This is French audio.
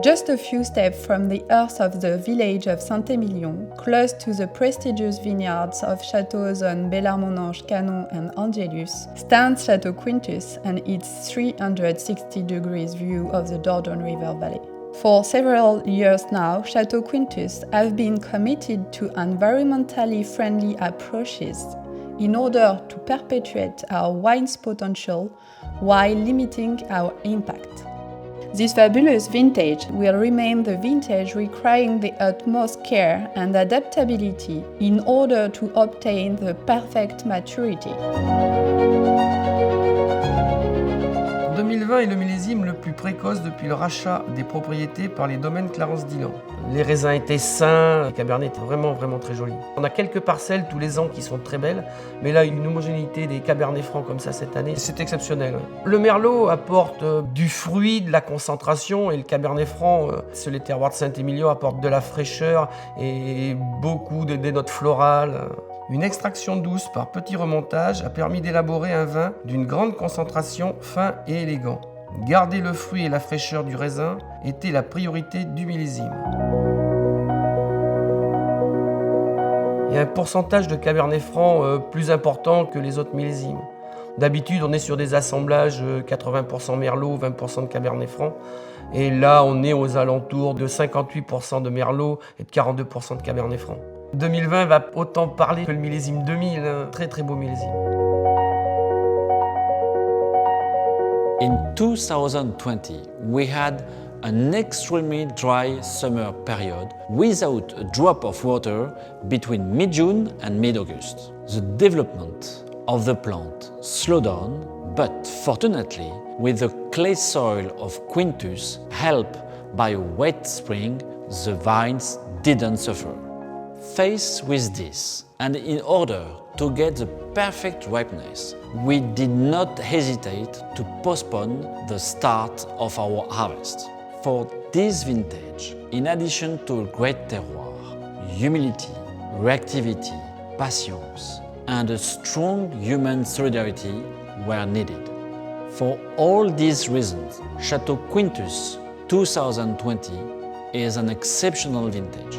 Just a few steps from the hearth of the village of Saint-Émilion, close to the prestigious vineyards of Châteaux on Bellarmontange, Canon and Angelus, stands Château Quintus and its 360 degrees view of the Dordogne River Valley. For several years now, Château Quintus have been committed to environmentally friendly approaches in order to perpetuate our wine's potential while limiting our impact. This fabulous vintage will remain the vintage requiring the utmost care and adaptability in order to obtain the perfect maturity. 2020 est le millésime le plus précoce depuis le rachat des propriétés par les domaines Clarence-Dinan. Les raisins étaient sains, le cabernet était vraiment très joli. On a quelques parcelles tous les ans qui sont très belles, mais là une homogénéité des cabernets francs comme ça cette année, c'est exceptionnel. Le merlot apporte du fruit, de la concentration, et le cabernet franc, sur les terroirs de Saint-Émilion, apporte de la fraîcheur et beaucoup des notes florales. Une extraction douce par petit remontage a permis d'élaborer un vin d'une grande concentration, fin et élégant. Garder le fruit et la fraîcheur du raisin était la priorité du millésime. Il y a un pourcentage de cabernet franc plus important que les autres millésimes. D'habitude, on est sur des assemblages 80% merlot, 20% de cabernet franc. Et là, on est aux alentours de 58% de merlot et de 42% de cabernet franc. 2020 va autant parler que le millésime 2000, un très beau millésime. In 2020, we had an extremely dry summer period without a drop of water between mid-June and mid-August. The development of the plant slowed down, but fortunately, with the clay soil of Quintus helped by a wet spring, the vines didn't suffer. Faced with this, and in order to get the perfect ripeness, we did not hesitate to postpone the start of our harvest. For this vintage, in addition to a great terroir, humility, reactivity, patience, and a strong human solidarity were needed. For all these reasons, Château Quintus 2020 is an exceptional vintage.